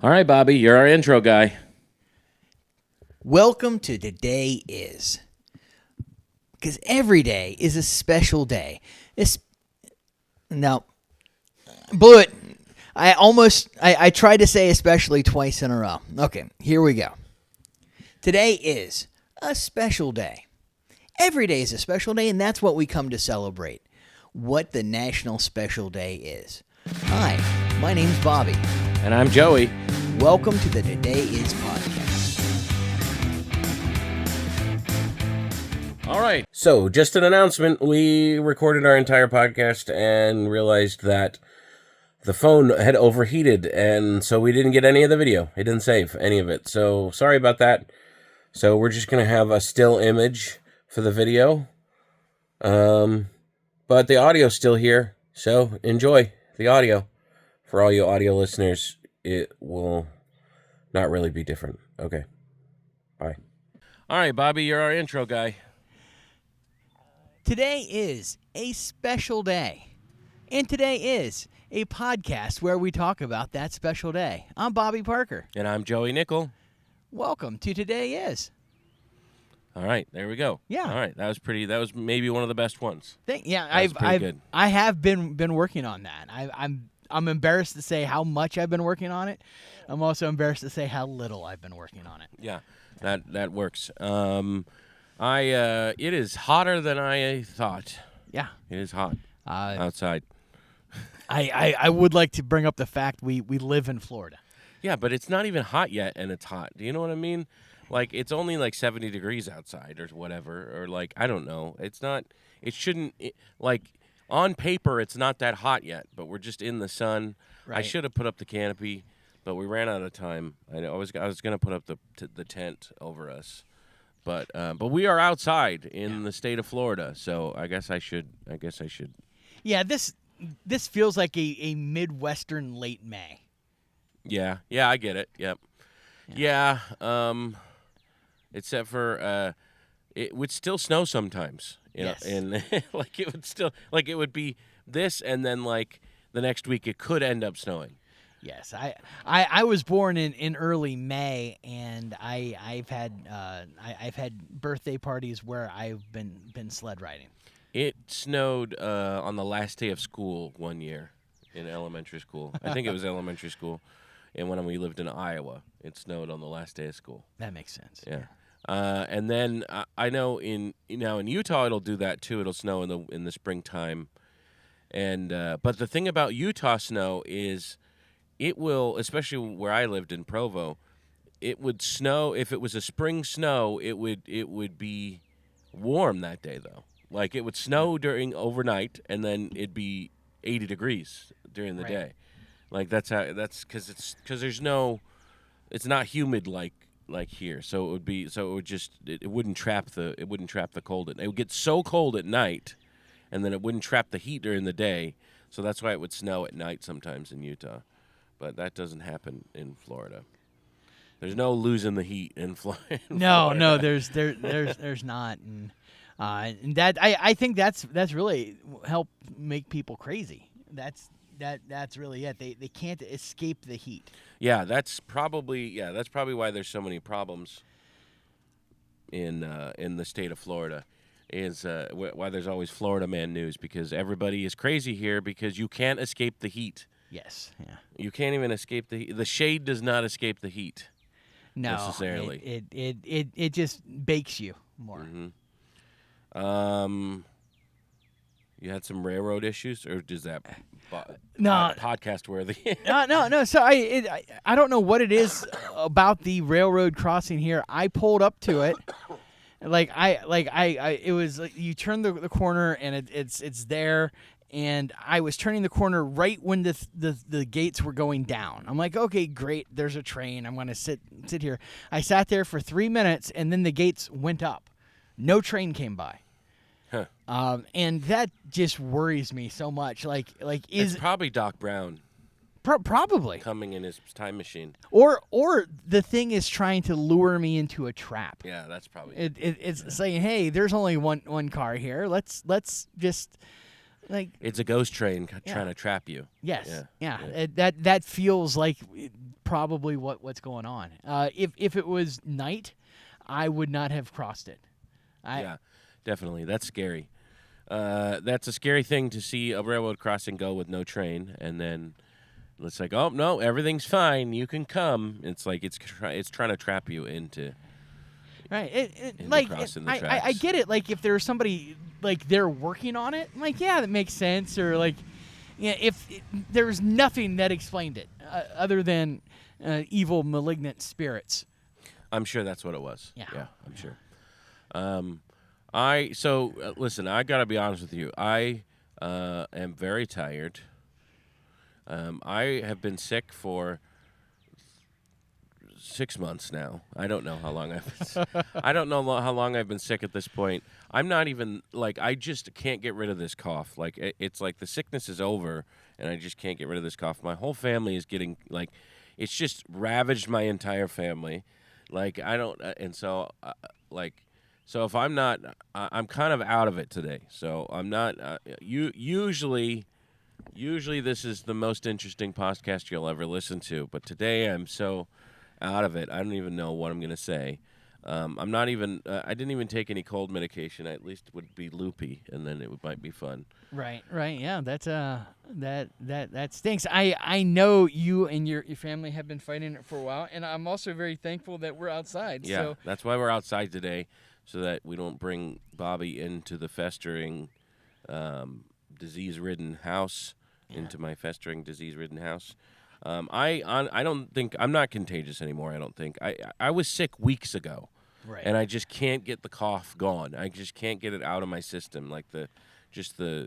All right, Bobby, you're our intro guy. Welcome to Today Is. Because every day is a special day. No. Blew it. I tried to say especially twice in a row. Okay, here we go. Today is a special day. Every day is a special day, and that's what we come to celebrate. What the National Special Day is. Hi, my name's Bobby. And I'm Joey. Welcome to the Today Is podcast. All right. So, just an announcement. We recorded our entire podcast and realized that the phone had overheated, and so we didn't get any of the video. It didn't save any of it. So, sorry about that. So, we're just going to have a still image for the video. But the audio's still here, so enjoy the audio. For all you audio listeners, it will not really be different. Okay. Bye. All right, Bobby, you're our intro guy. Today is a special day, and today is a podcast where we talk about that special day. I'm Bobby Parker. And I'm Joey Nickel. Welcome to Today Is. All right, there we go. Yeah. All right, that was maybe one of the best ones. Good. I have been working on that. I'm embarrassed to say how much I've been working on it. I'm also embarrassed to say how little I've been working on it. Yeah, that works. It is hotter than I thought. Yeah. It is hot outside. I would like to bring up the fact we live in Florida. Yeah, but it's not even hot yet, and it's hot. Do you know what I mean? Like, it's only like 70 degrees outside or whatever, or like, I don't know. On paper, it's not that hot yet, but we're just in the sun. Right. I should have put up the canopy, but we ran out of time. I was going to put up the tent over us. But we are outside in the state of Florida, so I guess I should. Yeah, this feels like a Midwestern late May. Yeah, I get it. Yep. Yeah. Except for it would still snow sometimes. Yes. And like it would be this, and then like the next week it could end up snowing. Yes, I was born in early May, and I've had birthday parties where I've been sled riding. It snowed on the last day of school one year in elementary school. I think it was elementary school, and when we lived in Iowa, it snowed on the last day of school. That makes sense. Yeah. And then I know in Utah it'll do that too. It'll snow in the springtime, and but the thing about Utah snow is, it will, especially where I lived in Provo, it would snow. If it was a spring snow, it would be warm that day, though. Like, it would snow during overnight, and then it'd be 80 degrees during the day. Like, that's because there's no, it's not humid like here. So it wouldn't trap the cold. It would get so cold at night, and then it wouldn't trap the heat during the day. So that's why it would snow at night sometimes in Utah. But that doesn't happen in Florida. There's no losing the heat in Florida. No, there's not, and that I think that's really helped make people crazy. That's really it. They can't escape the heat. Yeah, that's probably why there's so many problems in the state of Florida. Is why there's always Florida Man news, because everybody is crazy here because you can't escape the heat. Yes, yeah. You can't even escape the heat. The shade does not escape the heat. No, necessarily. It just bakes you more. Mm-hmm. You had some railroad issues, or is that podcast worthy? No. So I don't know what it is about the railroad crossing here. I pulled up to it. It was like you turn the corner and it's there. And I was turning the corner right when the gates were going down. I'm like, okay, great. There's a train. I'm going to sit here. I sat there for 3 minutes, and then the gates went up. No train came by. Huh. And that just worries me so much. It's probably Doc Brown. Probably coming in his time machine. Or the thing is trying to lure me into a trap. Yeah, that's probably it's saying, hey, there's only one car here. Let's just Like It's a ghost train trying to trap you. yes, Yeah. that feels like probably what's going on. If it was night, I would not have crossed it. Yeah, definitely. That's scary. That's a scary thing to see a railroad crossing go with no train, and then it's like, oh no, everything's fine. You can come. It's like it's trying to trap you into Right. crossing the I tracks. get it. Like if there's somebody like they're working on it, I'm like yeah, that makes sense. Or like, yeah, if there's nothing that explained it other than evil, malignant spirits. I'm sure that's what it was. Yeah. I'm sure. Listen. I gotta be honest with you. I am very tired. I have been sick for 6 months now. I don't know how long I don't know how long I've been sick at this point. I'm not even like I just can't get rid of this cough. Like it's like the sickness is over, and I just can't get rid of this cough. My whole family is getting like, it's just ravaged my entire family. Like I don't, and so like. So if I'm not, I'm kind of out of it today. So I'm not. Usually this is the most interesting podcast you'll ever listen to. But today I'm so out of it. I don't even know what I'm going to say. I'm not even. I didn't even take any cold medication. I at least would be loopy, and then might be fun. Right. Yeah. That's that stinks. I know you and your family have been fighting it for a while, and I'm also very thankful that we're outside. Yeah, So that's why we're outside today, so that we don't bring Bobby into the festering, disease-ridden house. Into my festering, disease-ridden house. I don't think I'm not contagious anymore. I don't think I was sick weeks ago, right. and I just can't get the cough gone. I just can't get it out of my system. Like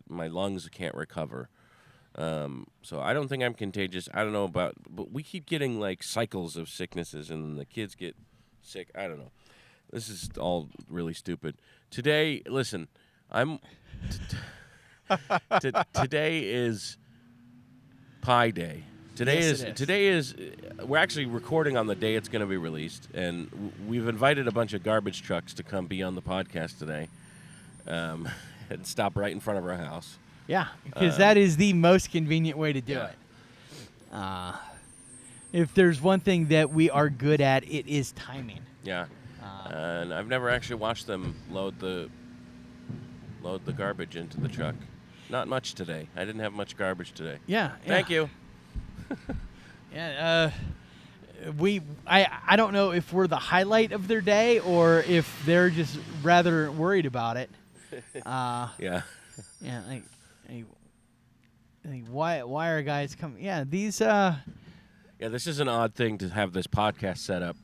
my lungs can't recover. So I don't think I'm contagious. I don't know but we keep getting like cycles of sicknesses, and the kids get sick. I don't know. This is all really stupid. Today, listen, today is Pi Day. Today is we're actually recording on the day it's going to be released, and we've invited a bunch of garbage trucks to come be on the podcast today, and stop right in front of our house. Yeah, because that is the most convenient way to do Yeah. it. If there's one thing that we are good at, it is timing. Yeah, and I've never actually watched them load the garbage into the truck. Not much today. I didn't have much garbage today. Yeah. Thank you. Yeah. I don't know if we're the highlight of their day or if they're just rather worried about it. Yeah. Yeah. Like why are guys coming? Yeah. These. Yeah, this is an odd thing to have this podcast set up.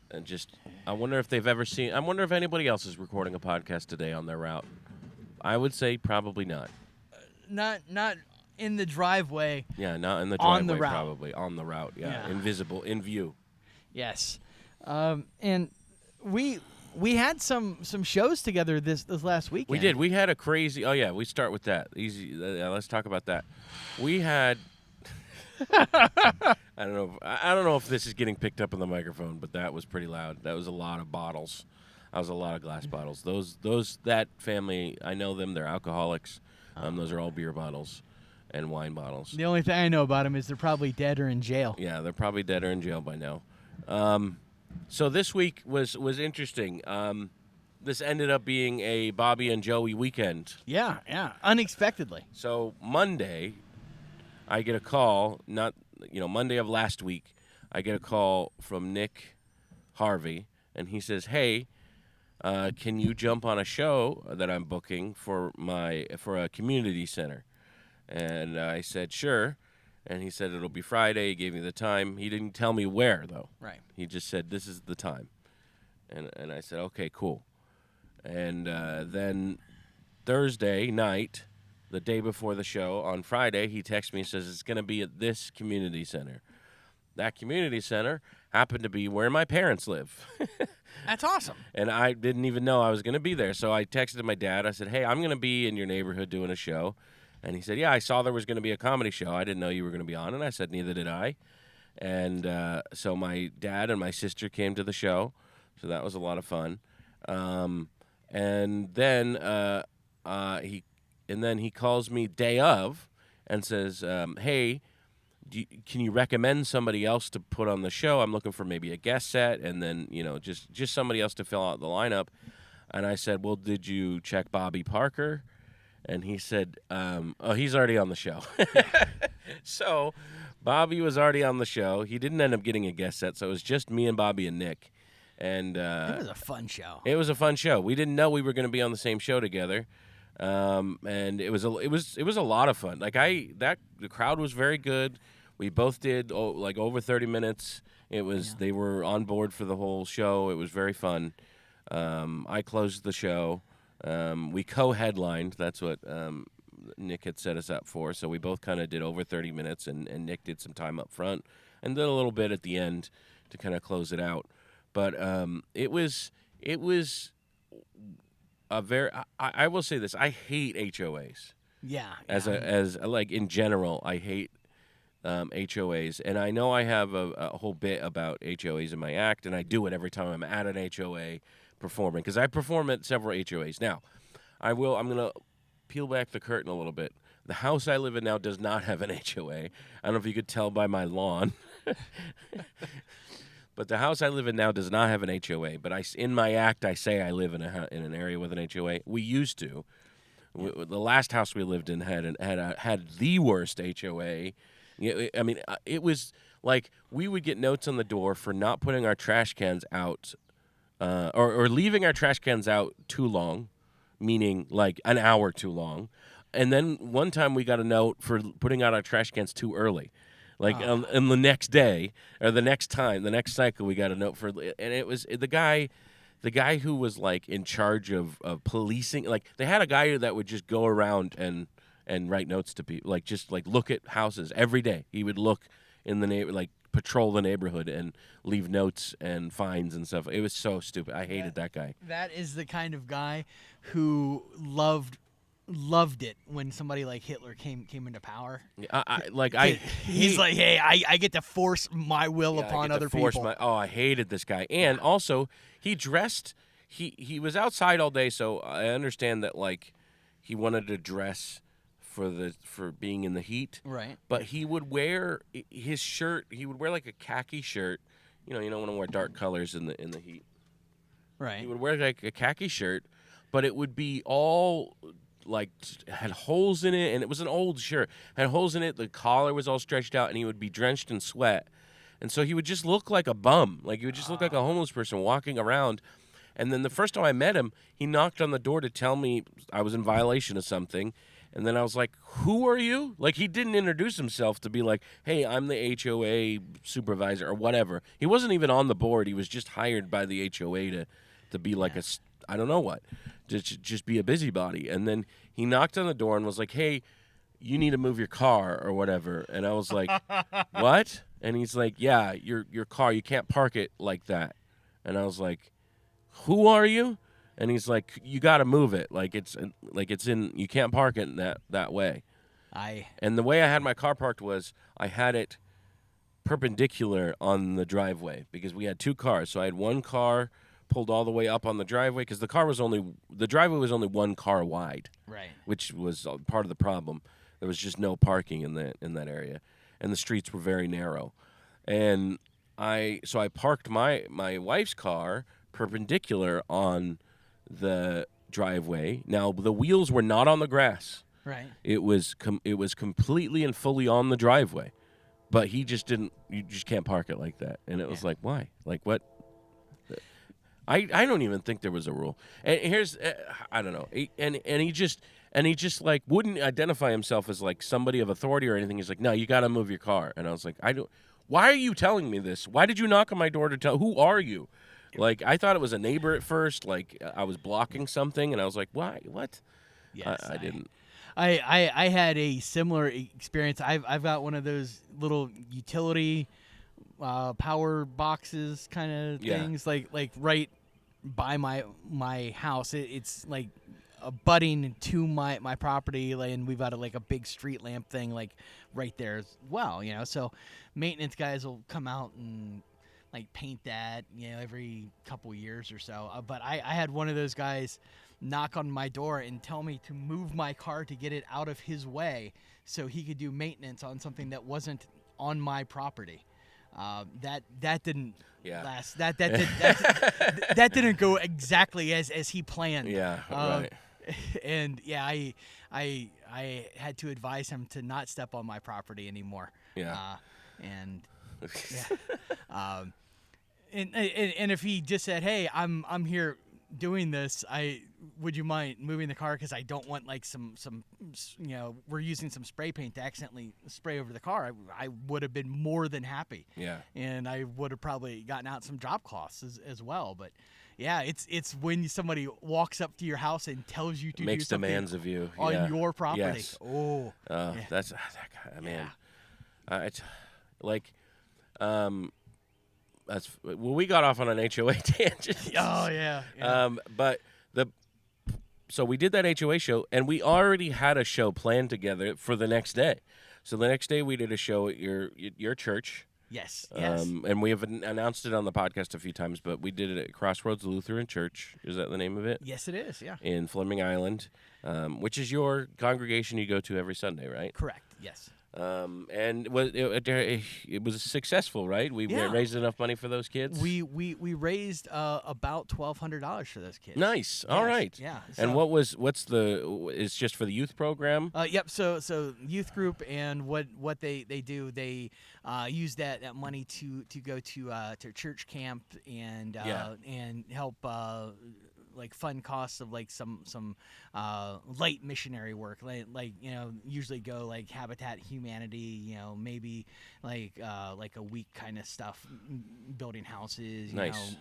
And just, I wonder if they've ever seen. I wonder if anybody else is recording a podcast today on their route. I would say probably not. Not in the driveway. Yeah, not in the driveway. On the route. Probably on the route. Yeah, invisible, in view. Yes, and we had some shows together this last weekend. We did. We had a crazy. Oh yeah, we start with that. Easy. Let's talk about that. We had. I don't know if this is getting picked up on the microphone, but that was pretty loud. That was a lot of bottles. That was a lot of glass bottles. That family, I know them. They're alcoholics. Those are all beer bottles and wine bottles. The only thing I know about them is they're probably dead or in jail. Yeah, they're probably dead or in jail by now. So this week was interesting. This ended up being a Bobby and Joey weekend. Yeah, unexpectedly. So Monday, I get a call. Monday of last week, I get a call from Nick Harvey, and he says, "Hey, can you jump on a show that I'm booking for a community center?" And I said, "Sure." And he said it'll be Friday. He gave me the time. He didn't tell me where though. Right. He just said this is the time, and I said okay, cool. And then Thursday night, the day before the show, on Friday, he texts me and says it's going to be at this community center. That community center happened to be where my parents live. That's awesome. And I didn't even know I was going to be there. So I texted my dad. I said, "Hey, I'm going to be in your neighborhood doing a show." And he said, "Yeah, I saw there was going to be a comedy show. I didn't know you were going to be on." And I said, "Neither did I." And so my dad and my sister came to the show. So that was a lot of fun. And then he calls me day of and says, "Hey, can you recommend somebody else to put on the show? I'm looking for maybe a guest set, and then just somebody else to fill out the lineup." And I said, "Well, did you check Bobby Parker?" And he said, "Oh, he's already on the show." So Bobby was already on the show. He didn't end up getting a guest set, so it was just me and Bobby and Nick. And It was a fun show. it was a fun show. We didn't know we were going to be on the same show together, and it was a lot of fun. Like the crowd was very good. We both did like over 30 minutes. It was They were on board for the whole show. It was very fun. I closed the show. We co-headlined. That's what Nick had set us up for. So we both kind of did over 30 minutes, and Nick did some time up front and did a little bit at the end to kind of close it out. But it was a very. I will say this: I hate HOAs. Yeah. As like in general, I hate HOAs, and I know I have a whole bit about HOAs in my act, and I do it every time I'm at an HOA performing, because I perform at several HOAs. Now, I'm gonna peel back the curtain a little bit. The house I live in now does not have an HOA. I don't know if you could tell by my lawn. But the house I live in now does not have an HOA. But in my act, I say I live in an area with an HOA. We used to. The last house we lived in had the worst HOA. I mean, it was like we would get notes on the door for not putting our trash cans out, or leaving our trash cans out too long, meaning like an hour too long. And then one time we got a note for putting out our trash cans too early. Like, and the next day, or the next cycle, we got a note for, and it was the guy who was like in charge of policing. Like, they had a guy that would just go around and write notes to people, like just like look at houses every day. He would look in the like patrol the neighborhood and leave notes and fines and stuff. It was so stupid. I hated that guy. That is the kind of guy who loved it when somebody like Hitler came into power. He's like, hey, I get to force my will upon other people. I hated this guy. And also, he dressed. He was outside all day, so I understand that like he wanted to dress for being in the heat. Right. But he would wear his shirt. He would wear like a khaki shirt. You don't want to wear dark colors in the heat. Right. He would wear like a khaki shirt, but it would be all like had holes in it, and it was an old shirt. Had holes in it. The collar was all stretched out, and he would be drenched in sweat. And so he would just look like a bum. Like, he would just look like a homeless person walking around. And then the first time I met him, he knocked on the door to tell me I was in violation of something. And then I was like, "Who are you?" Like, he didn't introduce himself to be like, "Hey, I'm the HOA supervisor," or whatever. He wasn't even on the board. He was just hired by the HOA to be like I don't know what, just be a busybody. And then he knocked on the door and was like, "Hey, you need to move your car," or whatever. And I was like, "What?" And he's like, "Yeah, your car, you can't park it like that." And I was like, "Who are you?" And he's like, "You got to move it. You can't park it that way." And the way I had my car parked was I had it perpendicular on the driveway, because we had two cars. So I had one car pulled all the way up on the driveway, because the driveway was only one car wide. Right. Which was part of the problem. There was just no parking in that area, and the streets were very narrow. And I parked my wife's car perpendicular on the driveway. Now, the wheels were not on the grass. Right. It was completely and fully on the driveway. But he just didn't. You just can't park it like that. And it was like, why? Like, what? I don't even think there was a rule. And here's I don't know. He just like wouldn't identify himself as like somebody of authority or anything. He's like, "No, you got to move your car." And I was like, "Why are you telling me this? Why did you knock on my door to tell? Who are you?" Like, I thought it was a neighbor at first. Like, I was blocking something, and I was like, "Why? What?" Yes, I didn't. I had a similar experience. I've got one of those little utility power boxes kind of things, like right by my house. It's like abutting to my property, and we've got a big street lamp thing like right there as well. So maintenance guys will come out and like paint that, every couple years or so. But I had one of those guys knock on my door and tell me to move my car to get it out of his way so he could do maintenance on something that wasn't on my property. That didn't last. That didn't go exactly as he planned. Yeah, right. And I had to advise him to not step on my property anymore. Yeah. And if he just said, "Hey, I'm here doing this. Would you mind moving the car because I don't want like some we're using some spray paint to accidentally spray over the car." I would have been more than happy. Yeah. And I would have probably gotten out some job costs as well. But yeah, it's when somebody walks up to your house and tells you to makes do something demands of you on your property. Yes. Oh, that's that guy, man. Yeah. It's like, we got off on an HOA tangent. Oh yeah. But so we did that HOA show, and we already had a show planned together for the next day. So the next day we did a show at your church. Yes. And we have announced it on the podcast a few times, but we did it at Crossroads Lutheran Church. Is that the name of it? Yes, it is. Yeah. In Fleming Island, which is your congregation you go to every Sunday, right? Correct. Yes. And it was successful, right? We raised enough money for those kids. We raised about $1,200 for those kids. Nice. Yes. All right. Yeah. And it's just for the youth program? Yep. So youth group, and what they do, they use that money to go to church camp and help like fund costs of like some light missionary work, like usually go like Habitat Humanity, maybe like a week kind of stuff, building houses, Nice.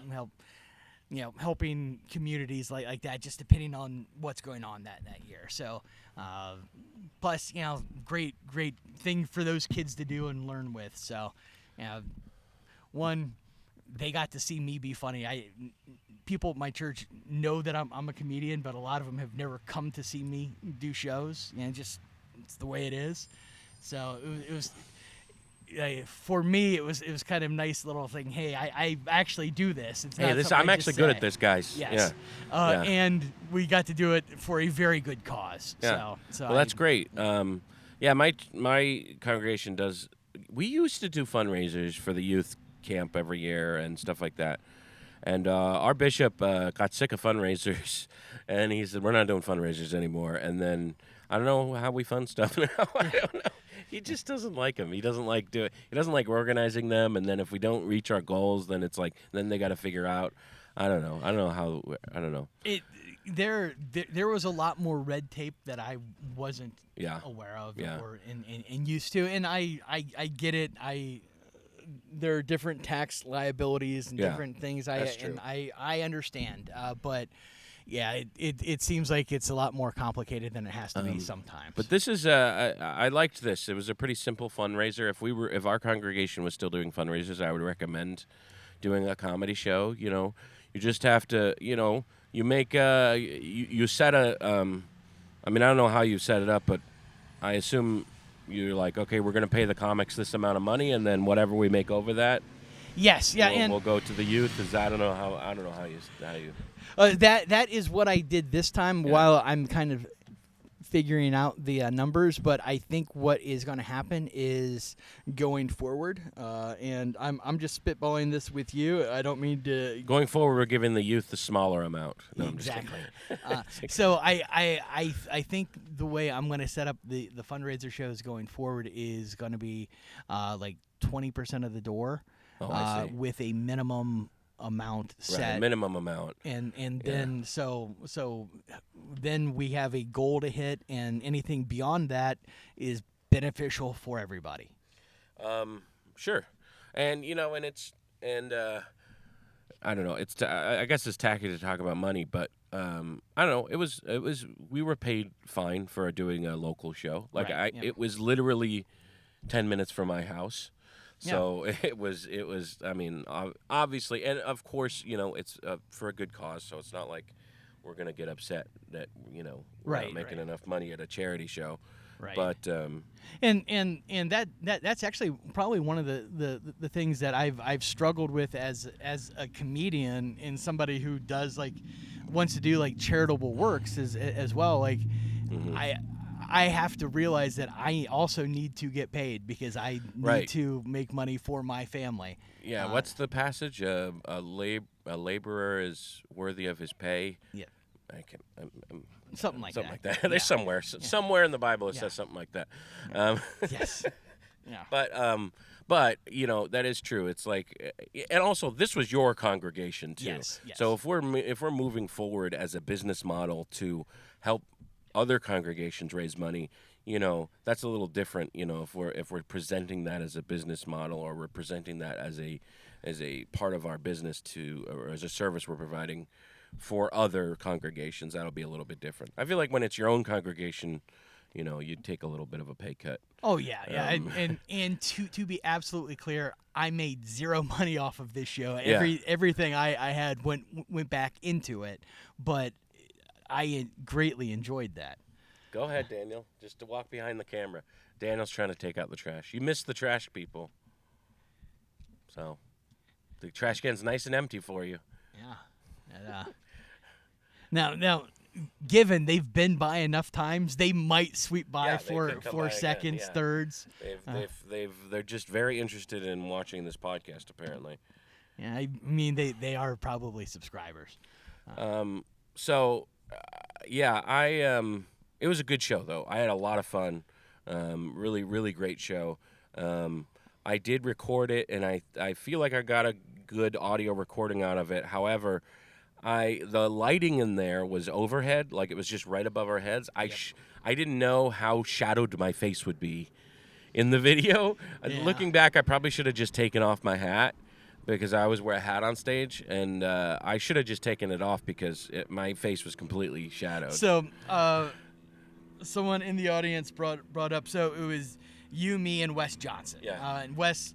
helping communities like that, just depending on what's going on that year. So plus great thing for those kids to do and learn with. So one, they got to see me be funny. People at my church know that I'm a comedian, but a lot of them have never come to see me do shows. Just it's the way it is. So it was for me. It was kind of nice little thing. Hey, I actually do this. It's not I'm actually good at this, guys. Yes. Yeah. And we got to do it for a very good cause. Yeah. So Well, that's great. My congregation does. We used to do fundraisers for the youth camp every year and stuff like that. And our bishop got sick of fundraisers, and he said, "We're not doing fundraisers anymore." And then I don't know how we fund stuff now. I don't know. He just doesn't like them. He doesn't like doing. He doesn't like organizing them. And then if we don't reach our goals, then it's like then they got to figure out. I don't know. I don't know. There was a lot more red tape that I wasn't aware of or and used to, and I get it. There are different tax liabilities and different things. That's true. And I understand, but yeah, it seems like it's a lot more complicated than it has to be sometimes. But this is I liked this. It was a pretty simple fundraiser. If our congregation was still doing fundraisers, I would recommend doing a comedy show. You just have to you make you set a I don't know how you set it up, but I assume you're like, okay, we're going to pay the comics this amount of money, and then whatever we make over that, yes, yeah, we'll go to the youth. I don't know how you. That is what I did this time. While I'm kind of figuring out the numbers, but I think what is going to happen is going forward, and I'm just spitballing this with you. I don't mean to. Going forward, we're giving the youth the smaller amount. No, exactly. So I think the way I'm going to set up the fundraiser shows going forward is going to be like 20% of the door, with a minimum amount set. Right, minimum amount. And then so then we have a goal to hit, and anything beyond that is beneficial for everybody. Sure. And I don't know. I guess it's tacky to talk about money, but I don't know. It was we were paid fine for doing a local show. Like it was literally 10 minutes from my house. So it was. I mean, obviously, and of course, it's for a good cause. So it's not like we're gonna get upset that we're not making enough money at a charity show. Right. But And that's actually probably one of the things that I've struggled with as a comedian and somebody who does like wants to do like charitable works as well. Like I have to realize that I also need to get paid because I need Right. to make money for my family. yeah, what's the passage? A laborer is worthy of his pay. Yeah. I can Something like something that. like that. There's somewhere in the Bible it Yeah. says something like that. Yes. Yeah. But that is true. It's like, and also this was your congregation too. Yes, yes. So if we're moving forward as a business model to help other congregations raise money, that's a little different. If we're presenting that as a business model, or we're presenting that as a part of our business or as a service we're providing for other congregations, that'll be a little bit different. I feel like when it's your own congregation, you'd take a little bit of a pay cut. Oh yeah. And to be absolutely clear, I made zero money off of this show. Everything I had went back into it, but I greatly enjoyed that. Go ahead, Daniel. Just to walk behind the camera. Daniel's trying to take out the trash. You missed the trash, people. So the trash can's nice and empty for you. Yeah. And, now, given they've been by enough times, they might sweep by for seconds, again, yeah. thirds. They're just very interested in watching this podcast, apparently. Yeah, I mean they are probably subscribers. It was a good show though. I had a lot of fun. Really, really great show. I did record it, and I feel like I got a good audio recording out of it. However, the lighting in there was overhead, like it was just right above our heads. I didn't know how shadowed my face would be in the video. Yeah. Looking back, I probably should have just taken off my hat, because I always wear a hat on stage, and I should have just taken it off because my face was completely shadowed. So, someone in the audience brought up. So it was you, me, and Wes Johnson. Yeah. And Wes,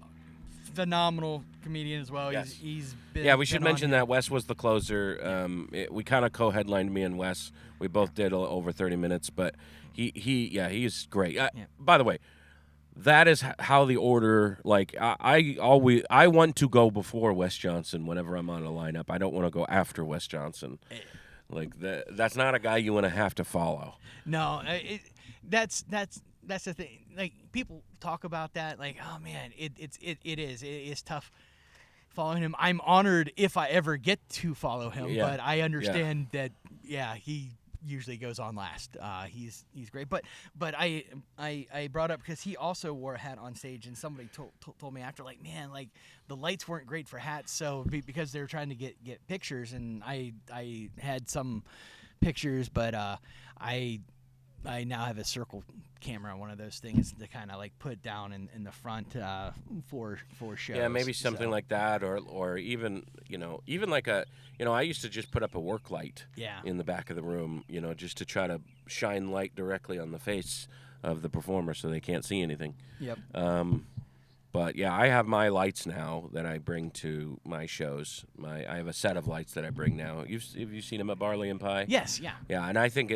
phenomenal comedian as well. Yes. He's been. Yeah, we should been mention on here. that Wes was the closer. We kind of co-headlined, me and Wes. We both did over 30 minutes, but he's great. By the way, that is how the order. Like I want to go before Wes Johnson whenever I'm on a lineup. I don't want to go after Wes Johnson. Like that's not a guy you want to have to follow. No, that's the thing. Like people talk about that. Like, oh man, it is tough following him. I'm honored if I ever get to follow him, but I understand that. Yeah, he usually goes on last. He's great, but I brought up because he also wore a hat on stage, and somebody told me after, like, man, like the lights weren't great for hats, so because they were trying to get pictures, and I had some pictures, but I now have a circle camera, one of those things to kind of like put down in the front for shows. Yeah, maybe something like that, or even like I used to just put up a work light in the back of the room, just to try to shine light directly on the face of the performer so they can't see anything. Yep. But yeah, I have my lights now that I bring to my shows. I have a set of lights that I bring now. Have you seen them at Barley and Pie? Yes. Yeah. Yeah, and I think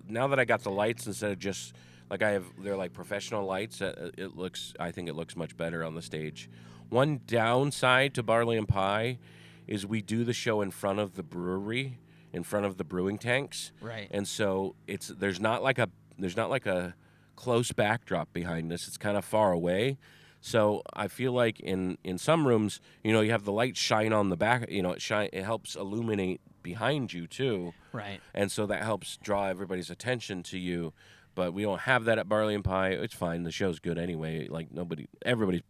now that I got the lights instead of just like they're like professional lights. I think it looks much better on the stage. One downside to Barley and Pie is we do the show in front of the brewery, in front of the brewing tanks. Right. And so there's not like a close backdrop behind us. It's kind of far away. So I feel like in some rooms, you have the light shine on the back. It helps illuminate behind you too. Right. And so that helps draw everybody's attention to you. But we don't have that at Barley and Pie. It's fine. The show's good anyway. Like everybody's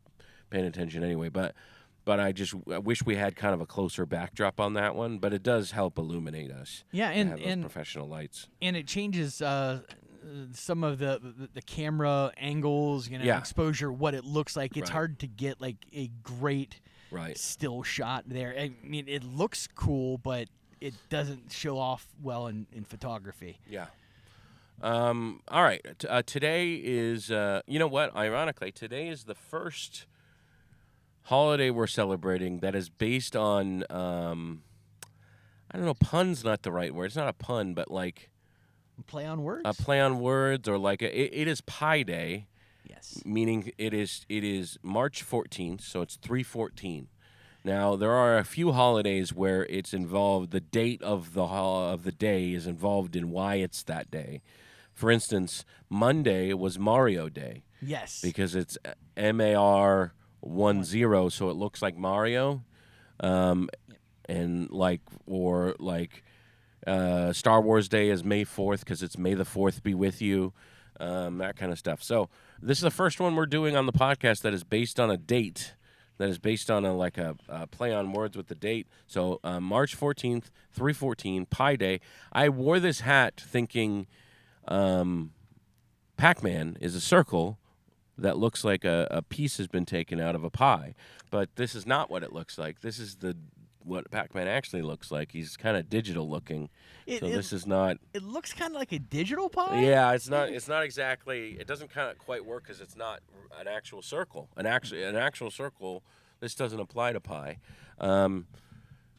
paying attention anyway. But I wish we had kind of a closer backdrop on that one. But it does help illuminate us. Yeah, and those professional lights. And it changes some of the camera angles, exposure, what it looks like. It's hard to get like a great still shot there. I mean, it looks cool, but it doesn't show off well in photography. Yeah. All right. Today is, you know what? Ironically, today is the first holiday we're celebrating that is based on, I don't know, pun's not the right word. It's not a pun, but like Play on words. A play on words, or like it is Pi Day, Yes. meaning it is March 14th, so it's 314. Now there are a few holidays where it's involved. The date of the day is involved in why it's that day. For instance, Monday was Mario Day Yes. because it's MAR10, so it looks like Mario, and Star Wars Day is May 4th because it's May the 4th be with you, that kind of stuff. So this is the first one we're doing on the podcast that is based on a date, that is based on a play on words with the date. So March 14th, 314, Pi Day. I wore this hat thinking Pac-Man is a circle that looks like a piece has been taken out of a pie. But this is not what it looks like. This is what Pac-Man actually looks like. He's kind of digital looking. This is not. It looks kind of like a digital pie. Yeah, it's not. It's not exactly. It doesn't kind of quite work because it's not an actual circle. An actual circle. This doesn't apply to pie.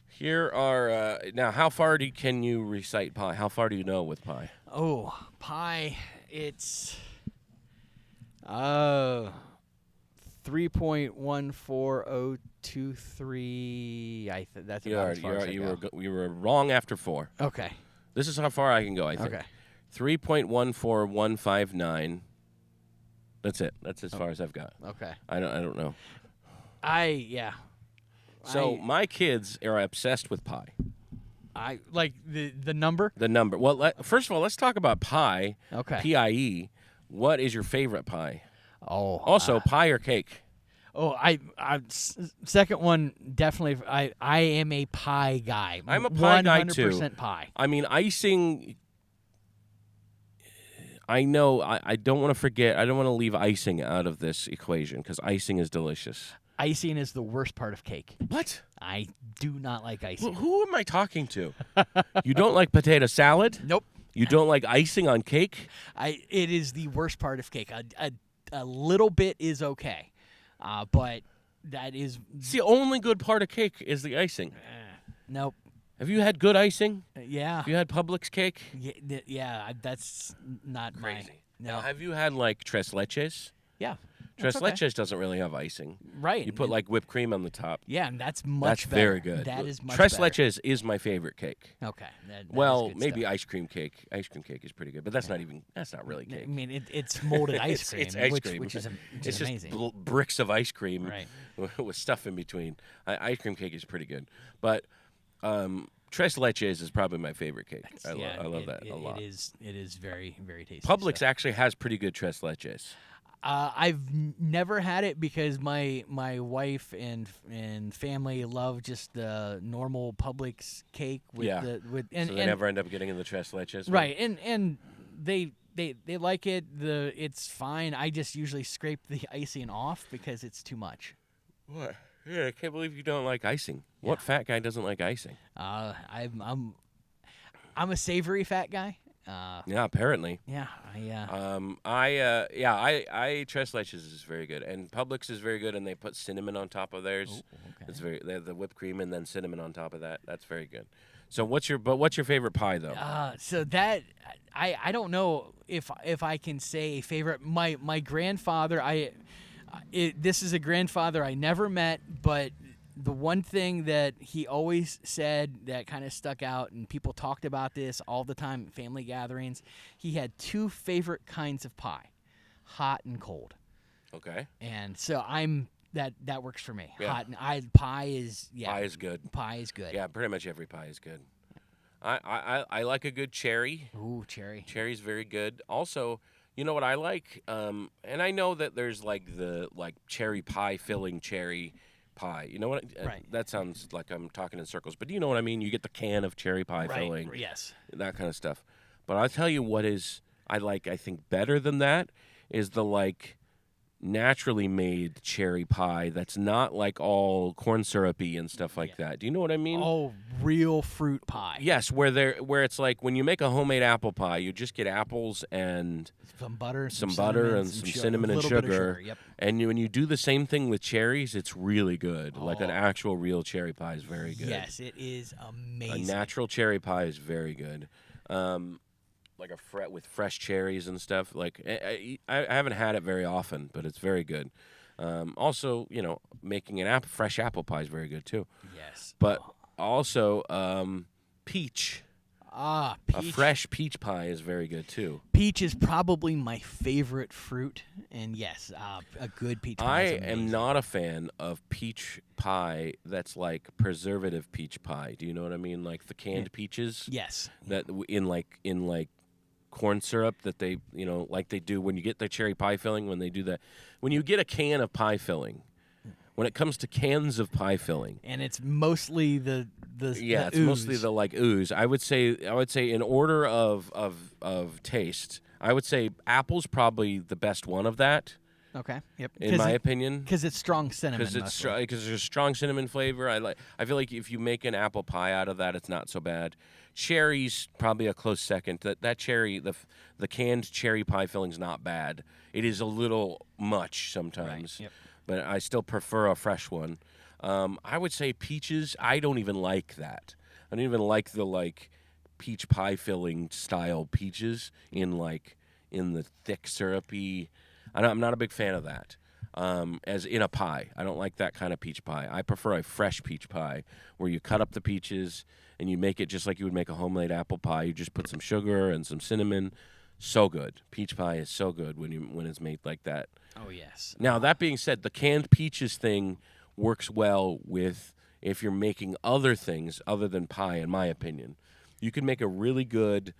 Here are now. How far can you recite pi? How far do you know with pi? Oh, pi. It's 3.14023. That's about as far as I go. You were wrong after 4. Okay. This is how far I can go, I think. Okay. 3.14159. That's it. That's as far as I've got. Okay. I don't know. So my kids are obsessed with pi. I like the number. The number. Well, first of all, let's talk about pi. Okay. PIE. What is your favorite pie? Oh. Also, pie or cake? Oh, second one definitely. I am a pie guy. I'm a pie guy 100% pie. I mean, icing. I know. I don't want to forget. I don't want to leave icing out of this equation because icing is delicious. Icing is the worst part of cake. What? I do not like icing. Who am I talking to? You don't like potato salad? Nope. You don't like icing on cake? It is the worst part of cake. A little bit is okay, but that is it's the only good part of cake is the icing. Nope. Have you had good icing? Yeah. Have you had Publix cake? Yeah. That's not Crazy. No. Now, have you had like tres leches? Yeah. Tres okay. leches doesn't really have icing. Right. You put like whipped cream on the top. Yeah, and that's much That's better. very good. That is much Tres better. leches is my favorite cake. Okay. That Well, is good maybe stuff. ice cream cake. Ice cream cake is pretty good, but that's not really cake. I mean, it's molded ice cream, it's ice which, cream. which is It's amazing. just bricks of ice cream Right. with stuff in between. Ice cream cake is pretty good, but tres leches is probably my favorite cake. I love that a lot. It is very, very tasty. Publix stuff. actually has pretty good tres leches. I've never had it because my wife and family love just the normal Publix cake with so they never end up getting in the tres leches. Right, and they like it. It's fine. I just usually scrape the icing off because it's too much. What? Yeah, I can't believe you don't like icing. Yeah. What fat guy doesn't like icing? I'm a savory fat guy. Yeah, apparently. Yeah, I tres leches is very good, and Publix is very good, and they put cinnamon on top of theirs. Oh, okay. It's they have the whipped cream and then cinnamon on top of that. That's very good. So what's your favorite pie though? So that I don't know if I can say a favorite. My grandfather, this is a grandfather I never met, but the one thing that he always said that kind of stuck out, and people talked about this all the time at family gatherings, he had 2 favorite kinds of pie, hot and cold. Okay. And so that works for me. Yeah. Hot and pie is Pie is good. Pie is good. Yeah, pretty much every pie is good. I like a good cherry. Ooh, cherry. Cherry's very good. Also, you know what I like? And I know that there's like the cherry pie filling cherry pie. You know what? Right. That sounds like I'm talking in circles, but you know what I mean? You get the can of cherry pie filling. Yes. That kind of stuff. But I'll tell you what I think better than that is the naturally made cherry pie that's not like all corn syrupy and stuff like that. Do you know what I mean? Oh, real fruit pie. Yes, where it's like when you make a homemade apple pie, you just get apples and some butter, some cinnamon and sugar. Yep. And when you do the same thing with cherries, it's really good. Like an actual real cherry pie is very good. Yes, it is amazing. A natural cherry pie is very good. like with fresh cherries and stuff. Like I haven't had it very often, but it's very good. Also, making an fresh apple pie is very good too. Yes. But also, peach. A Peach. fresh peach pie is very good too. Peach is probably my favorite fruit, and yes, a good peach pie. I is am amazing. not a fan of peach pie that's like preservative peach pie. Do you know what I mean? Like the canned peaches. Yes. That in like corn syrup that they like they do when you get the cherry pie filling. When they do that, when you get a can of pie filling, when it comes to cans of pie filling, And it's mostly the it's ooze. mostly the like ooze. I would say in order of taste, I would say apple's probably the best one of that. Okay. Yep. In my opinion, because it's strong cinnamon. because there's strong cinnamon flavor. I feel like if you make an apple pie out of that, it's not so bad. Cherries probably a close second. That cherry, the canned cherry pie filling's not bad. It is a little much sometimes, Right. Yep. but I still prefer a fresh one. I would say peaches. I don't even like that. I don't even like the peach pie filling style peaches in the thick syrupy. I'm not a big fan of that. As in a pie, I don't like that kind of peach pie. I prefer a fresh peach pie where you cut up the peaches and you make it just like you would make a homemade apple pie. You just put some sugar and some cinnamon. So good. Peach pie is so good when it's made like that. Oh yes. Now that being said, the canned peaches thing works well with if you're making other things other than pie. In my opinion, you can make a really good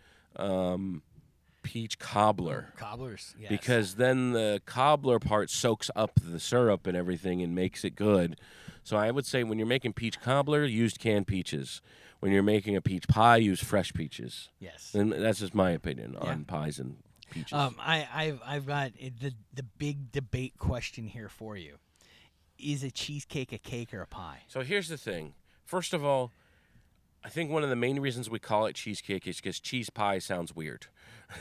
peach cobbler. Cobblers. Yes. Because then the cobbler part soaks up the syrup and everything and makes it good. So I would say when you're making peach cobbler, use canned peaches. When you're making a peach pie, use fresh peaches. Yes. And that's just my opinion on pies and peaches. I've got the big debate question here for you. Is a cheesecake a cake or a pie? So here's the thing. First of all, I think one of the main reasons we call it cheesecake is because cheese pie sounds weird.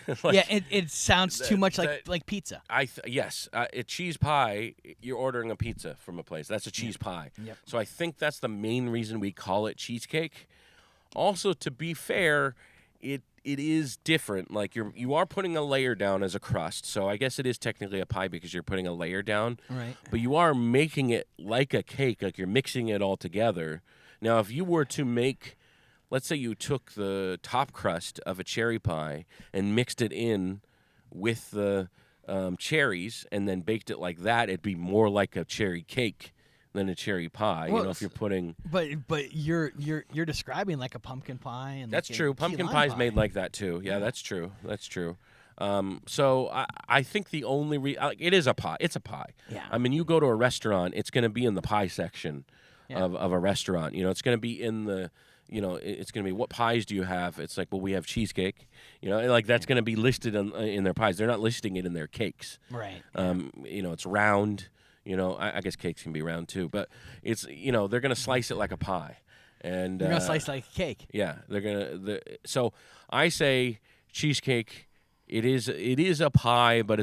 It sounds too much like pizza. Yes, a cheese pie. You're ordering a pizza from a place. That's a cheese pie. Yep. So I think that's the main reason we call it cheesecake. Also, to be fair, it is different. Like you are putting a layer down as a crust. So I guess it is technically a pie because you're putting a layer down. Right. But you are making it like a cake. Like you're mixing it all together. Now, if you were to make, let's say you took the top crust of a cherry pie and mixed it in with the cherries and then baked it like that, it'd be more like a cherry cake than a cherry pie. Well, if you're putting. But you're describing like a pumpkin pie and That's like true. a key Pumpkin lime pie's pie. made like that too. Yeah, that's true. That's true. So I think the only it is a pie. It's a pie. Yeah. I mean, you go to a restaurant, it's going to be in the pie section of a restaurant. It's going to be in the. It's going to be, what pies do you have? It's like, well, we have cheesecake. Like that's going to be listed in their pies. They're not listing it in their cakes. Right. It's round. I guess cakes can be round too, but it's they're going to slice it like a pie, and You're gonna slice like a cake. yeah, they're gonna. So I say cheesecake. It is a pie, but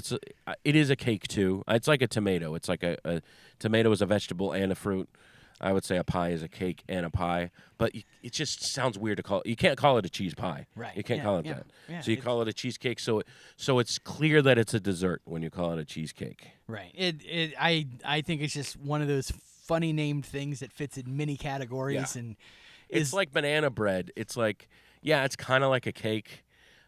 it is a cake too. It's like a tomato. It's like a tomato is a vegetable and a fruit. I would say a pie is a cake and a pie, but it just sounds weird to call it. You can't call it a cheese pie. Right. You can't call it that. Yeah, So you call it a cheesecake. So it's clear that it's a dessert when you call it a cheesecake. Right. I think it's just one of those funny named things that fits in many categories Yeah. and It's like banana bread. It's like, yeah, it's kind of like a cake,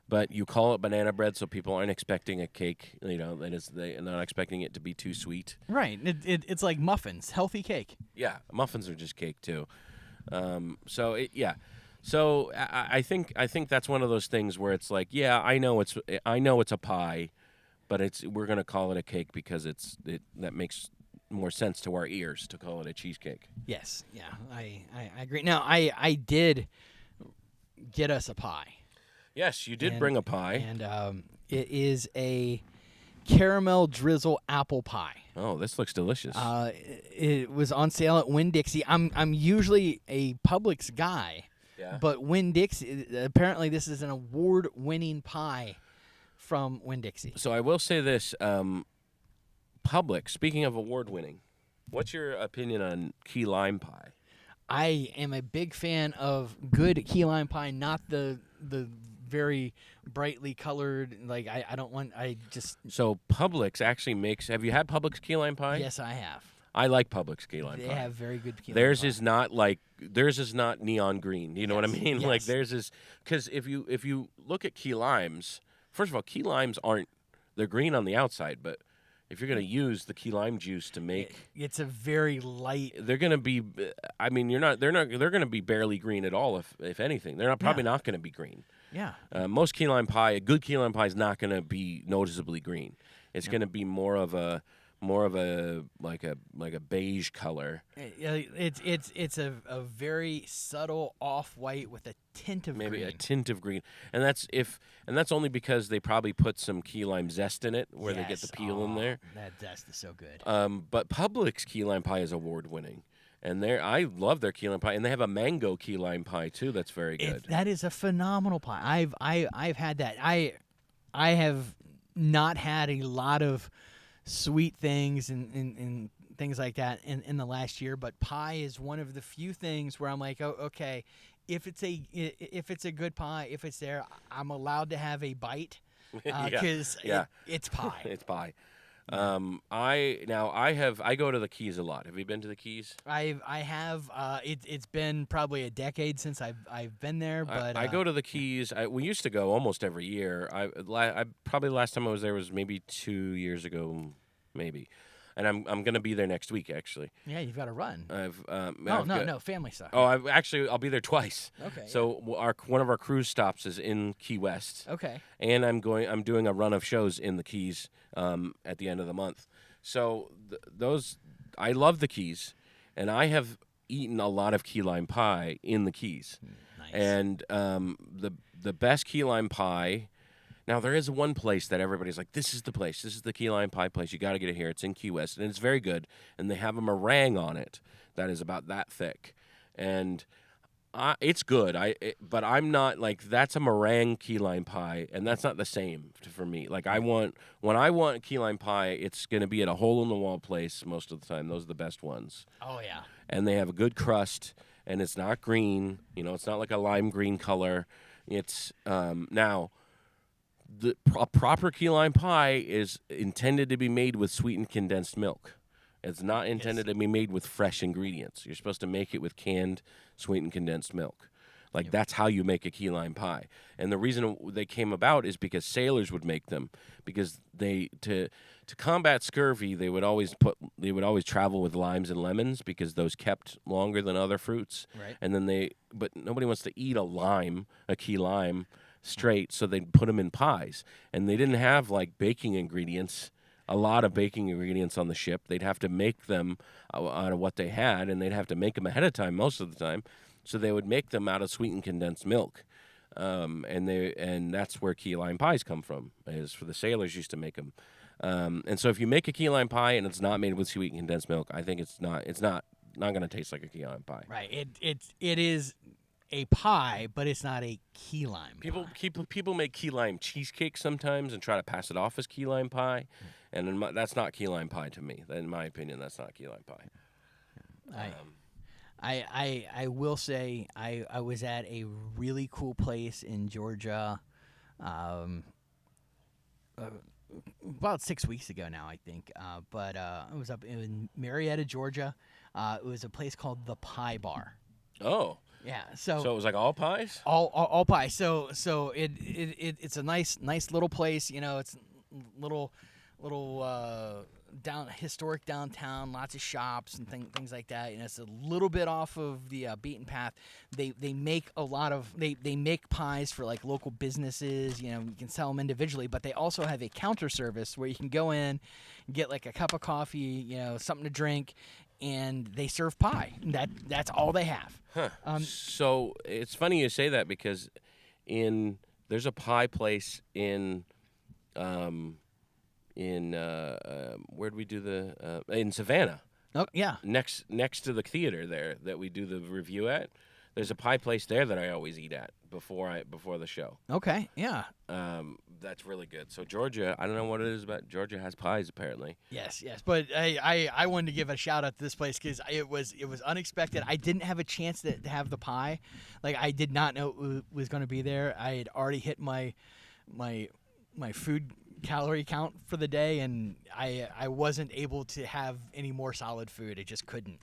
but you call it banana bread so people aren't expecting a cake. They're not expecting it to be too sweet. right. It's like muffins, healthy cake. Yeah, muffins are just cake too. So I think that's one of those things where it's like, yeah, I know it's a pie, but we're gonna call it a cake because that makes more sense to our ears to call it a cheesecake. Yes. Yeah. I agree. Now I did get us a pie. Yes, you did bring a pie. And it is a caramel drizzle apple pie. Oh, this looks delicious. It was on sale at Winn-Dixie. I'm usually a Publix guy, Yeah. but Winn-Dixie, apparently this is an award-winning pie from Winn-Dixie. So I will say this, Publix, speaking of award-winning, what's your opinion on key lime pie? I am a big fan of good key lime pie, not the very brightly colored. Like I don't want. I just So Publix actually makes. Have you had Publix key lime pie? yes, I have. I like Publix key lime They pie. have very good key lime Theirs pie. is not like theirs is not neon green. You know what I Yes, mean? Like yes. theirs is because if you look at key limes, first of all, key limes aren't they're green on the outside, but if you're going to use the key lime juice to make, It's a very light. they're going to be. I mean, you're not. They're not. They're going to be barely green at all. If anything, they're not probably not going to be green. Yeah. Most key lime pie, a good key lime pie is not going to be noticeably green. It's going to be more of a like a beige color. It's a very subtle off white with a tint of Maybe green. a tint of green, and that's only because they probably put some key lime zest in it, where they get the Yes. peel in there. That zest is so good. But Publix key lime pie is award winning, and I love their key lime pie, and they have a mango key lime pie too. That's very good. That is a phenomenal pie. I've had that. I have not had a lot of sweet things and things like that in the last year, but pie is one of the few things where I'm like, oh, okay, if it's a good pie, if it's there, I'm allowed to have a bite because it's pie. It's pie. I go to the Keys a lot. Have you been to the Keys? I have. It's been probably a decade since I've been there, but I go to the Keys. We used to go almost every year. I probably last time I was there was maybe 2 years ago, maybe. And I'm gonna be there next week actually. yeah, you've got to run. No, Family stuff. Oh, I'll be there twice. Okay. So one of our cruise stops is in Key West. Okay. And I'm doing a run of shows in the Keys at the end of the month. So I love the Keys, and I have eaten a lot of key lime pie in the Keys. Nice. And the best key lime pie. Now there is one place that everybody's like, this is the place. This is the key lime pie place. You got to get it here. It's in Key West, and it's very good. And they have a meringue on it that is about that thick, and it's good. But I'm not like that's a meringue key lime pie, and that's not the same for me. Like when I want key lime pie, it's gonna be at a hole in the wall place most of the time. Those are the best ones. Oh yeah. And they have a good crust, and it's not green. It's not like a lime green color. It's now. A proper key lime pie is intended to be made with sweetened condensed milk. It's not intended to be made with fresh ingredients. You're supposed to make it with canned, sweetened condensed milk. Like that's how you make a key lime pie. And the reason they came about is because sailors would make them because to combat scurvy, they would always travel with limes and lemons because those kept longer than other fruits. Right. And then but nobody wants to eat a key lime straight, so they'd put them in pies. And they didn't have like baking ingredients, a lot of baking ingredients on the ship. They'd have to make them out of what they had, and they'd have to make them ahead of time most of the time. So they would make them out of sweetened condensed milk, and that's where key lime pies come from. Is for the sailors used to make them, and so if you make a key lime pie and it's not made with sweetened condensed milk, I think it's not going to taste like a key lime pie. Right. It is a pie, but it's not a key lime. People make key lime cheesecake sometimes and try to pass it off as key lime pie, and that's not key lime pie to me. In my opinion, that's not key lime pie. I will say I was at a really cool place in Georgia about 6 weeks ago now, I think. But it was up in Marietta, Georgia. It was a place called the Pie Bar. Oh. Yeah, so it was like all pies? All pie. So it's a nice little place. It's little historic downtown, lots of shops and things like that. It's a little bit off of the beaten path. They make a lot of they make pies for like local businesses. You can sell them individually, but they also have a counter service where you can go in, get like a cup of coffee, something to drink, and they serve pie. That's all they have. Huh. So it's funny you say that because there's a pie place in where'd we do in Savannah. Oh yeah. Next to the theater there that we do the review at. There's a pie place there that I always eat at before the show. Okay, yeah. That's really good. So Georgia, I don't know what it is about Georgia has pies apparently. Yes. But I wanted to give a shout out to this place because it was unexpected. I didn't have a chance to have the pie. Like, I did not know it was going to be there. I had already hit my food calorie count for the day, and I wasn't able to have any more solid food. I just couldn't.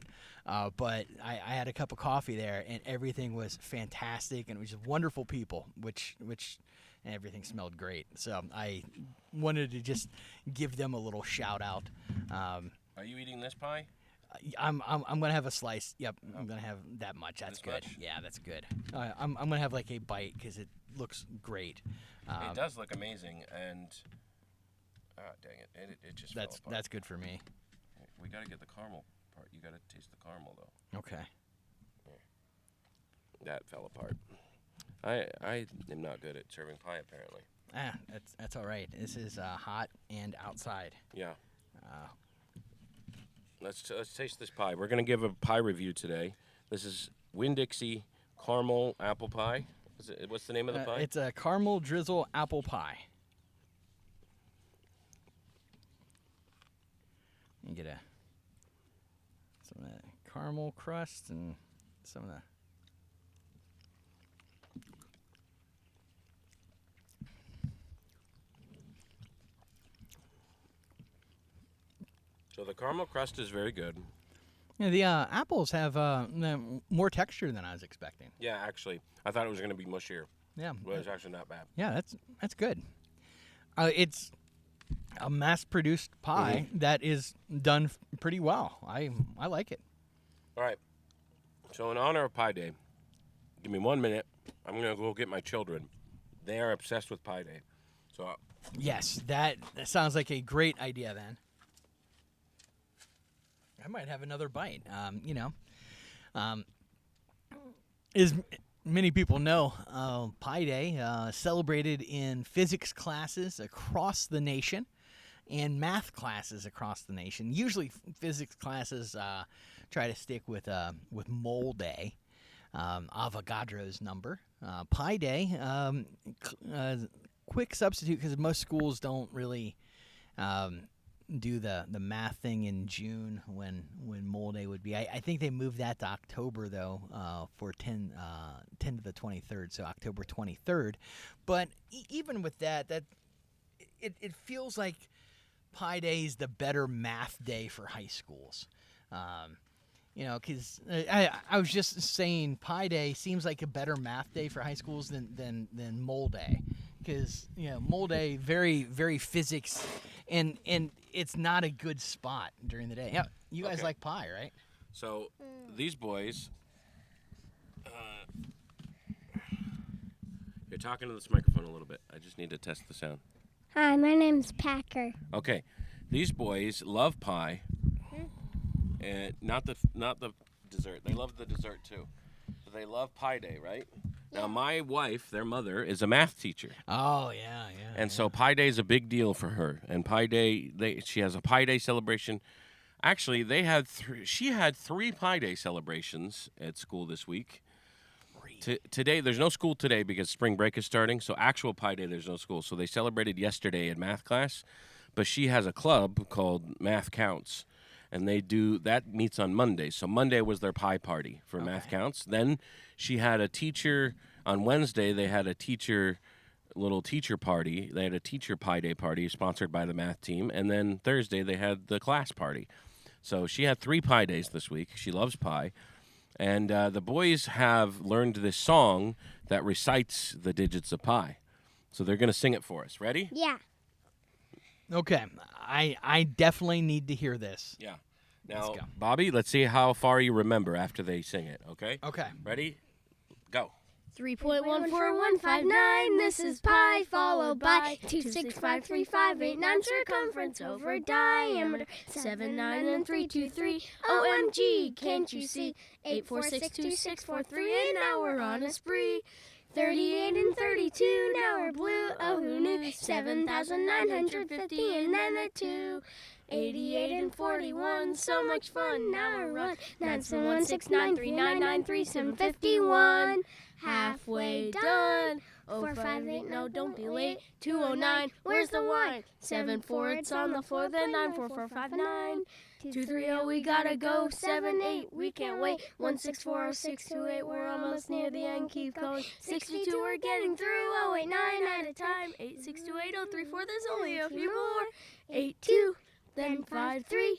But I had a cup of coffee there, and everything was fantastic, and it was just wonderful people, which and everything smelled great. So I wanted to just give them a little shout out. Are you eating this pie? I'm gonna have a slice. Yep, I'm gonna have that much. That's good. Much? Yeah, that's good. I'm gonna have like a bite because it looks great. It does look amazing, and dang it just fell apart. That's good for me. We got to get the caramel part. You got to taste the caramel though. Okay. That fell apart. I am not good at serving pie apparently. That's all right. This is hot and outside. Yeah. Let's taste this pie. We're gonna give a pie review today. This is Winn-Dixie caramel apple pie. What's the name of the pie? It's a caramel drizzle apple pie. You get some of that caramel crust and some of the. So the caramel crust is very good. Yeah, the apples have more texture than I was expecting. Yeah, actually, I thought it was going to be mushier. Yeah, but it's actually not bad. Yeah, that's good. It's a mass-produced pie that is done pretty well. I like it. All right. So in honor of Pie Day, give me 1 minute. I'm going to go get my children. They are obsessed with Pie Day. So yes, that sounds like a great idea then. I might have another bite. As many people know, Pi Day celebrated in physics classes across the nation and math classes across the nation. Usually, physics classes try to stick with Mole Day, Avogadro's number. Pi Day, quick substitute because most schools don't really. Do the math thing in June when Mole Day would be. I think they moved that to October though for 10 to the 23rd, so October 23rd. But even with that it feels like Pi Day is the better math day for high schools. Because I was just saying Pi Day seems like a better math day for high schools than Mole Day. Because Mole Day very very physics and it's not a good spot during the day. Yeah, you guys like pie, right? So these boys, you're talking to this microphone a little bit. I just need to test the sound. Hi, my name's Packer. Okay, these boys love pie, and not the dessert. They love the dessert too. So they love Pie Day, right? Now, my wife, their mother, is a math teacher. Oh, yeah. And so Pi Day is a big deal for her. And Pi Day, she has a Pi Day celebration. Actually, she had 3 Pi Day celebrations at school this week. Today, there's no school today because spring break is starting. So actual Pi Day, there's no school. So they celebrated yesterday in math class. But she has a club called Math Counts. And that meets on Monday. So Monday was their pie party for Math Counts. Then she had a teacher on Wednesday. They had a little teacher party. They had a teacher Pie Day party sponsored by the math team. And then Thursday they had the class party. So she had 3 Pie Days this week. She loves pie. And the boys have learned this song that recites the digits of pi. So they're going to sing it for us. Ready? Yeah. Okay. I definitely need to hear this. Yeah. Now, Bobby, let's see how far you remember after they sing it, okay? Okay. Ready? Go. 3.14159, this is pi, followed by 2653589, circumference over diameter, 79323, OMG, can't you see? 8462643, and now we're on a spree. 38 and 32, now we're blue. Oh, who knew? 7,950 and then a 2. 88 and 41, so much fun. Now we're run. 971693993 Halfway done. 458, no, don't be late. 209, where's the wine? 74, it's on the floor. Then 94459. 230, we gotta go. 78, we can't wait. 1640628, we're almost near the end. Keep going. 62, we're getting through. 089 at a time. 8628034, there's only a few more. 82, then 53.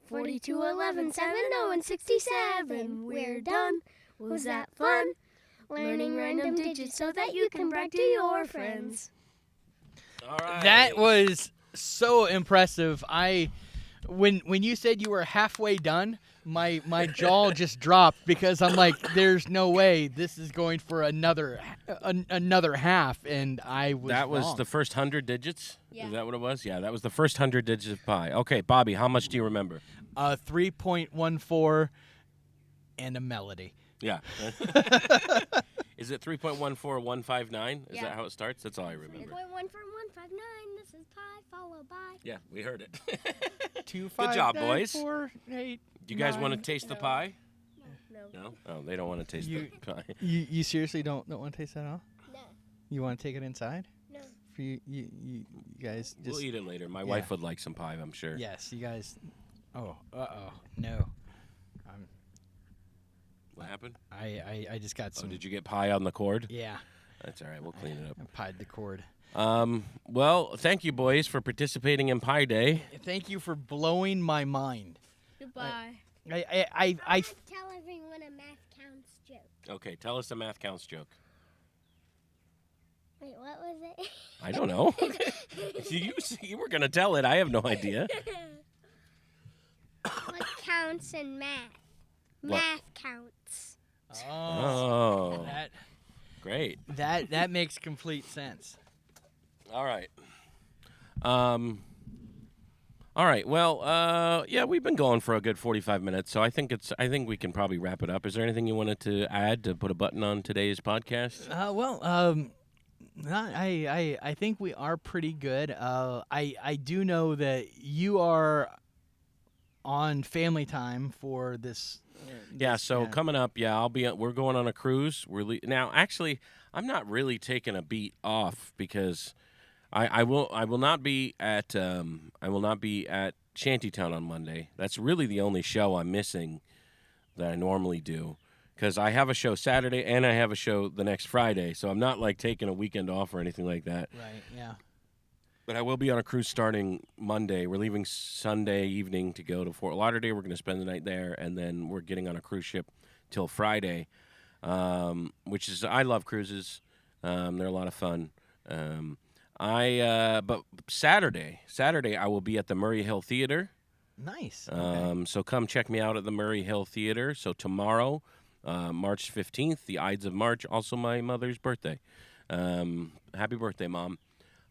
42, 11, 70, and 67. We're done. Was that fun? Learning random digits so that you can brag to your friends. All right. That was so impressive. When you said you were halfway done, my jaw just dropped because I'm like, there's no way this is going for another half, and I was That was wrong. the first 100 digits? Yeah. Is that what it was? Yeah, that was the first 100 digits of pi. Okay, Bobby, how much do you remember? 3.14 and a melody. Yeah. Is it 3.14159? Is that how it starts? That's all I remember. 3.14159, this is pi followed by. Yeah, we heard it. 2, Good job, boys. 4, 8. Do you guys want to taste the pie? No. No? Oh, they don't want to taste the pie. You seriously don't want to taste that at all? No. You want to take it inside? No. For you guys just. We'll eat it later. My Yeah. wife would like some pie, I'm sure. Yes, you guys. Oh, no. What happened? I just got Oh, some. did you get pie on the cord? Yeah, That's all right. We'll clean it up. I pied the cord. Well, thank you, boys, for participating in Pie Day. Thank you for blowing my mind. Goodbye. I Tell everyone a math counts joke. Okay, tell us a math counts joke. Wait, what was it? I don't know. you were going to tell it. I have no idea. What counts in math? What? Math counts. Oh, great. that makes complete sense. All right. All right. Well, yeah, we've been going for a good 45 minutes, so I think we can probably wrap it up. Is there anything you wanted to add to put a button on today's podcast? I think we are pretty good. I do know that you are on family time for this. Yeah, so coming up, we're going on a cruise. Now, actually, I'm not really taking a beat off because I will not be at Shantytown on Monday. That's really the only show I'm missing that I normally do because I have a show Saturday and I have a show the next Friday. So I'm not like taking a weekend off or anything like that. Right. Yeah. But I will be on a cruise starting Monday. We're leaving Sunday evening to go to Fort Lauderdale. We're going to spend the night there, and then we're getting on a cruise ship till Friday, which is I love cruises. They're a lot of fun. But Saturday I will be at the Murray Hill Theater. Nice. So come check me out at the Murray Hill Theater. So tomorrow, March 15th, the Ides of March, also my mother's birthday. Happy birthday, Mom.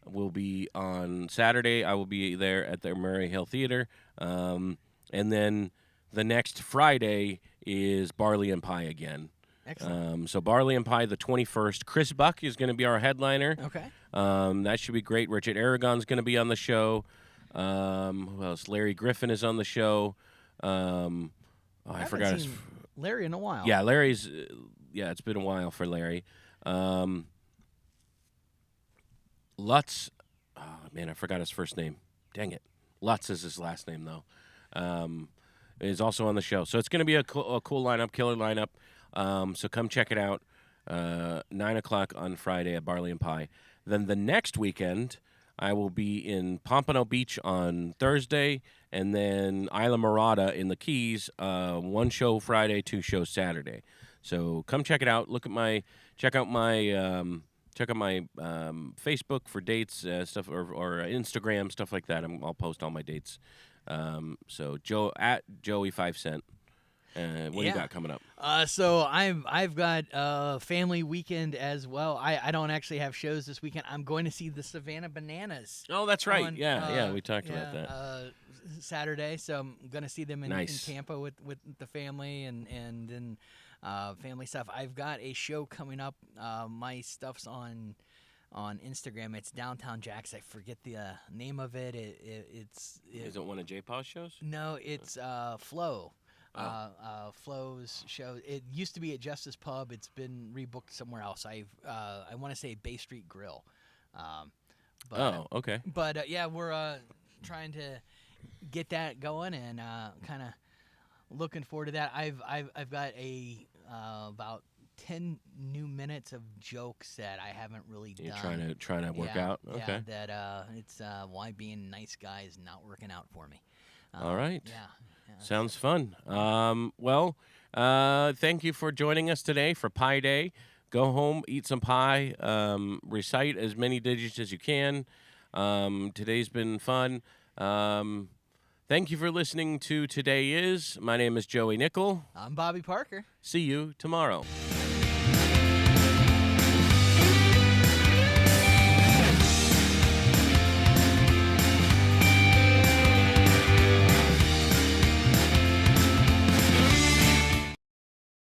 Will be on Saturday. I will be there at the Murray Hill Theater. And then the next Friday is Barley and Pie again. Excellent. So Barley and Pie the 21st. Chris Buck is going to be our headliner. Okay. That should be great. Richard Aragon's going to be on the show. Who else? Larry Griffin is on the show. I forgot his. Larry in a while. Yeah, Larry's. It's been a while for Larry. Lutz, oh man, I forgot his first name. Dang it. Lutz is his last name, though. Is also on the show. So it's going to be a cool lineup, killer lineup. So come check it out. 9 o'clock on Friday at Barley and Pie. Then the next weekend, I will be in Pompano Beach on Thursday, and then Isla Morada in the Keys. 1 show Friday, 2 shows Saturday. So come check it out. Check out my Facebook for dates, stuff, or Instagram, stuff like that. I'll post all my dates. So Joe at Joey 5 Cent. What do you got coming up? So I've got family weekend as well. I don't actually have shows this weekend. I'm going to see the Savannah Bananas. Oh, that's right. On, we talked about that. Saturday, so I'm gonna see them in Nice. Tampa with the family and then family stuff. I've got a show coming up. My stuff's on Instagram. It's Downtown Jacks. I forget the name of it. Is it one of J-Paw's shows? No, it's Flow. Oh. Flow's show. It used to be at Justice Pub. It's been rebooked somewhere else. I want to say Bay Street Grill. Okay. But yeah, we're trying to get that going and kind of looking forward to that. I've got about 10 new minutes of jokes that I haven't really You're done. trying to work out. Okay. Yeah, that it's why being a nice guy is not working out for me. All right. Yeah. Sounds fun. Thank you for joining us today for Pi Day. Go home, eat some pie, recite as many digits as you can. Today's been fun. Thank you for listening to Today Is. My name is Joey Nickel. I'm Bobby Parker. See you tomorrow.